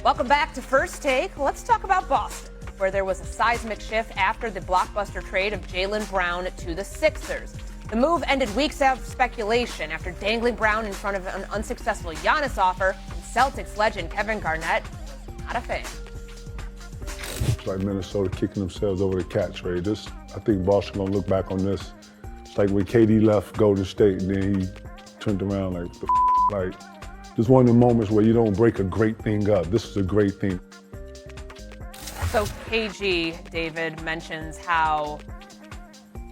Welcome back to First Take. Let's talk about Boston, where there was a seismic shift after the blockbuster trade of Jaylen Brown to the Sixers. The move ended weeks of speculation after dangling Brown in front of an unsuccessful Giannis offer. And Celtics legend Kevin Garnett, not a fan. It's like Minnesota kicking themselves over the cat trade. I think Boston gonna look back on this. It's like when KD left Golden State and then he turned around like, this is one of the moments where you don't break a great thing up. This is a great thing. So KG, David, mentions how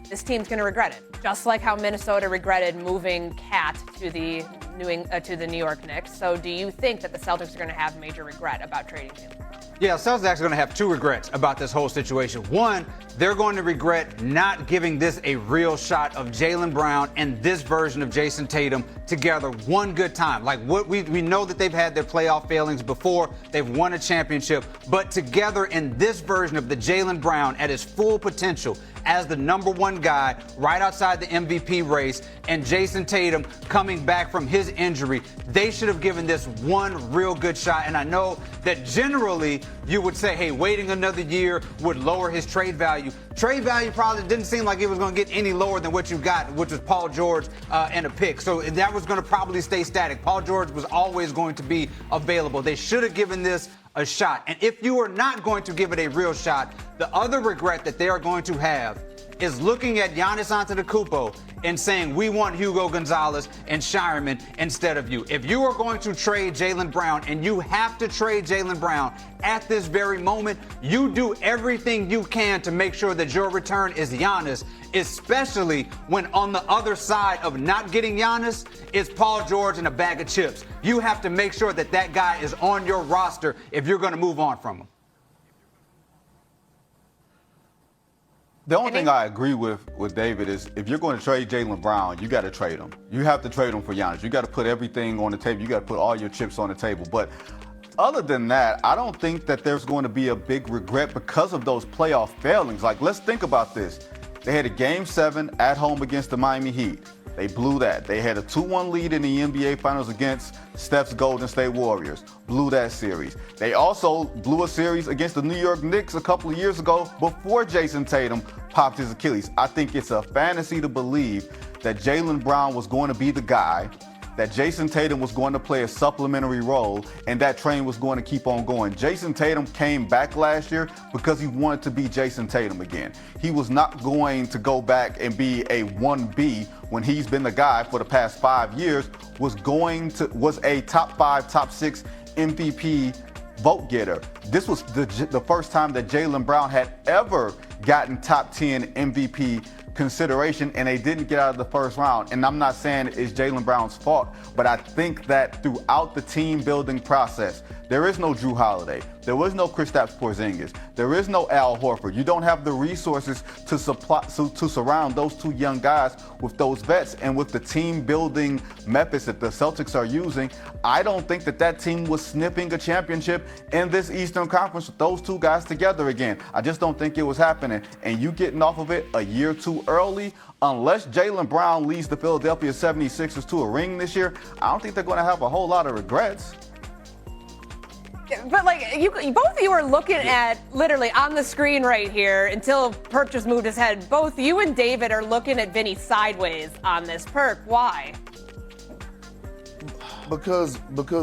this team's going to regret it, just like how Minnesota regretted moving Cat to the New York Knicks. So do you think that the Celtics are going to have major regret about trading him? Yeah, Celtics actually going to have two regrets about this whole situation. One, they're going to regret not giving this a real shot of Jaylen Brown and this version of Jason Tatum together one good time. Like what we know that they've had their playoff failings before. They've won a championship, but together in this version of the Jaylen Brown at his full potential as the number one guy right outside the MVP race and Jason Tatum coming back from his injury, they should have given this one real good shot. And I know that generally you would say, hey, waiting another year would lower his trade value. Trade value probably didn't seem like it was going to get any lower than what you got, which was Paul George and a pick. So that was going to probably stay static. Paul George was always going to be available. They should have given this a shot. And if you are not going to give it a real shot, the other regret that they are going to have is looking at Giannis Antetokounmpo and saying, we want Hugo Gonzalez and Shireman instead of you. If you are going to trade Jaylen Brown, and you have to trade Jaylen Brown at this very moment, you do everything you can to make sure that your return is Giannis, especially when on the other side of not getting Giannis is Paul George and a bag of chips. You have to make sure that that guy is on your roster if you're going to move on from him. The only thing I agree with David is if you're going to trade Jaylen Brown, you got to trade him. You have to trade him for Giannis. You got to put everything on the table. You got to put all your chips on the table. But other than that, I don't think that there's going to be a big regret because of those playoff failings. Like, let's think about this. They had a Game 7 at home against the Miami Heat. They blew that. They had a 2-1 lead in the NBA Finals against Steph's Golden State Warriors. Blew that series. They also blew a series against the New York Knicks a couple of years ago before Jason Tatum popped his Achilles. I think it's a fantasy to believe that Jaylen Brown was going to be the guy, that Jason Tatum was going to play a supplementary role, and that train was going to keep on going. Jason Tatum came back last year because he wanted to be Jason Tatum again. He was not going to go back and be a 1B when he's been the guy for the past 5 years, was a top 5, top 6 MVP vote getter. This was the first time that Jaylen Brown had ever gotten top 10 MVP consideration, and they didn't get out of the first round. And I'm not saying it's Jaylen Brown's fault, but I think that throughout the team building process, there is no Drew Holiday. There was no Kristaps Porzingis. There is no Al Horford. You don't have the resources to surround those two young guys with those vets. And with the team building methods that the Celtics are using, I don't think that team was sniffing a championship in this Eastern Conference with those two guys together again. I just don't think it was happening. And you getting off of it a year too early, unless Jaylen Brown leads the Philadelphia 76ers to a ring this year, I don't think they're going to have a whole lot of regrets. But both of you are looking at literally on the screen right here until Perk just moved his head. Both you and David are looking at Vinny sideways on this. Perk, why? Because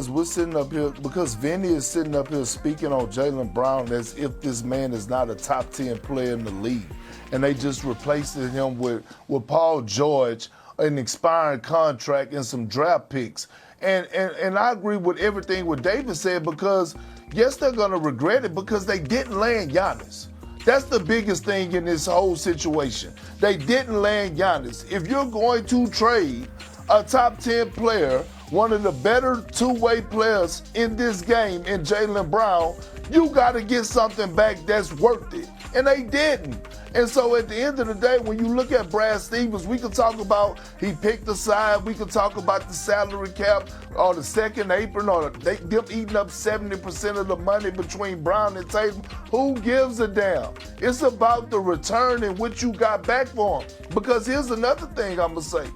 we're sitting up here, because Vinny is sitting up here speaking on Jaylen Brown as if this man is not a top 10 player in the league. And they just replaced him with Paul George, an expiring contract, and some draft picks. And I agree with everything what David said, because yes, they're going to regret it because they didn't land Giannis. That's the biggest thing in this whole situation. They didn't land Giannis. If you're going to trade a top 10 player, one of the better two-way players in this game in Jaylen Brown, you got to get something back that's worth it. And they didn't. And so at the end of the day, when you look at Brad Stevens, we can talk about he picked a side. We can talk about the salary cap or the second apron or them eating up 70% of the money between Brown and Tatum. Who gives a damn? It's about the return and what you got back for him. Because here's another thing I'm going to say.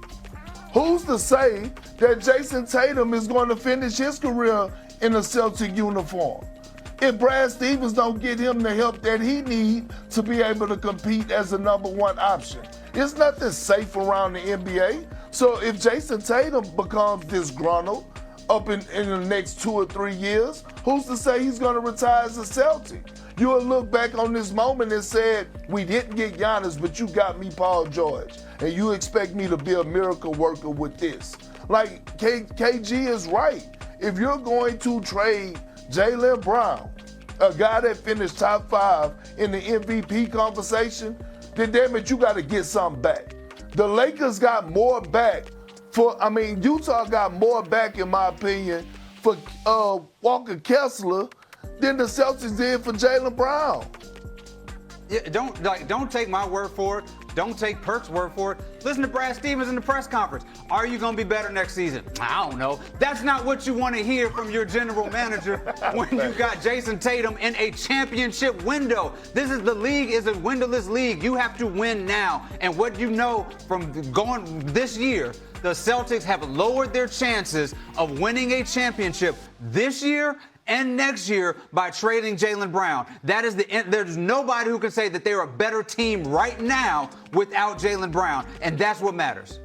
Who's to say that Jason Tatum is going to finish his career in a Celtic uniform? if Brad Stevens don't get him the help that he need to be able to compete as a number one option. There's nothing safe around the NBA. So if Jason Tatum becomes disgruntled up in the next 2 or 3 years, who's to say he's going to retire as a Celtic? You will look back on this moment and said, we didn't get Giannis, but you got me Paul George. And you expect me to be a miracle worker with this. Like, KG is right. If you're going to trade Jaylen Brown, a guy that finished top 5 in the MVP conversation, then damn it, you got to get something back. The Lakers got more back Utah got more back, in my opinion, for Walker Kessler than the Celtics did for Jaylen Brown. Yeah, don't take my word for it. Don't take Perk's word for it. Listen to Brad Stevens in the press conference. Are you going to be better next season? I don't know. That's not what you want to hear from your general manager when you got Jason Tatum in a championship window. The league is a windowless league. You have to win now. And what you know from going this year, the Celtics have lowered their chances of winning a championship this year and next year by trading Jaylen Brown. There's nobody who can say that they're a better team right now without Jaylen Brown, and that's what matters.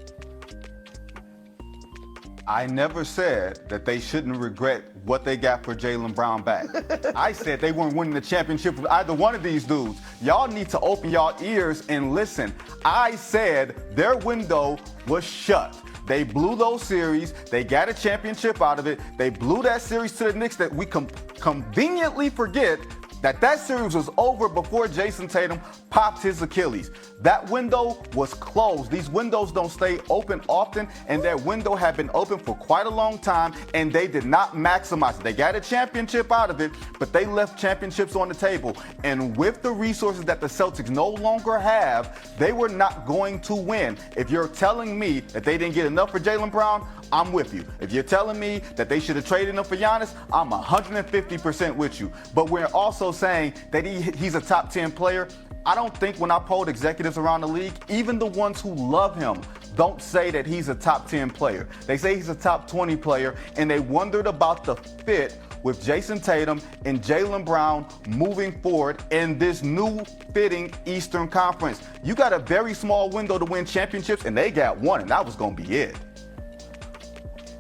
I never said that they shouldn't regret what they got for Jaylen Brown back. I said they weren't winning the championship with either one of these dudes. Y'all need to open y'all ears and listen. I said their window was shut. They blew those series. They got a championship out of it. They blew that series to the Knicks that we conveniently forget that series was over before Jason Tatum popped his Achilles. That window was closed. These windows don't stay open often, and that window had been open for quite a long time, and they did not maximize it. They got a championship out of it, but they left championships on the table. And with the resources that the Celtics no longer have, they were not going to win. If you're telling me that they didn't get enough for Jaylen Brown, I'm with you. If you're telling me that they should have traded him for Giannis, I'm 150% with you. But we're also saying that he's a top 10 player. I don't think when I polled executives around the league, even the ones who love him don't say that he's a top 10 player. They say he's a top 20 player, and they wondered about the fit with Jason Tatum and Jaylen Brown moving forward in this new fitting Eastern Conference. You got a very small window to win championships, and they got one, and that was going to be it.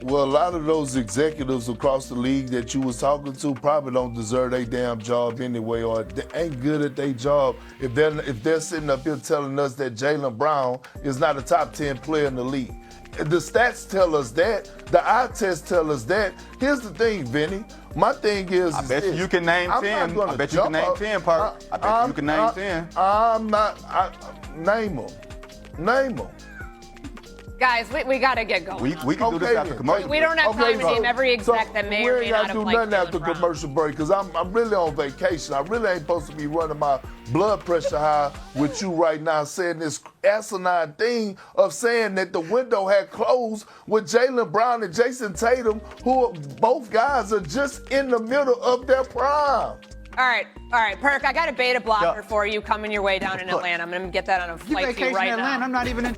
Well, a lot of those executives across the league that you was talking to probably don't deserve their damn job anyway, or they ain't good at their job if they're sitting up here telling us that Jaylen Brown is not a top 10 player in the league. The stats tell us that. The eye test tell us that. Here's the thing, Vinny. My thing is, I bet you can name 10. I bet you can name 10, Park. I bet you can name 10. I'm not. Name them. Name them. Guys, we got to get going. We can do this after commercial. We don't have time to name every exec that may or may not have liked We ain't got to do nothing after Brown. commercial break because I'm really on vacation. I really ain't supposed to be running my blood pressure high with you right now saying this asinine thing of saying that the window had closed with Jaylen Brown and Jason Tatum, who both guys are just in the middle of their prime. All right, Perk, I got a beta blocker for you coming your way down in Atlanta. I'm going to get that on a flight to you right now. I'm not even in.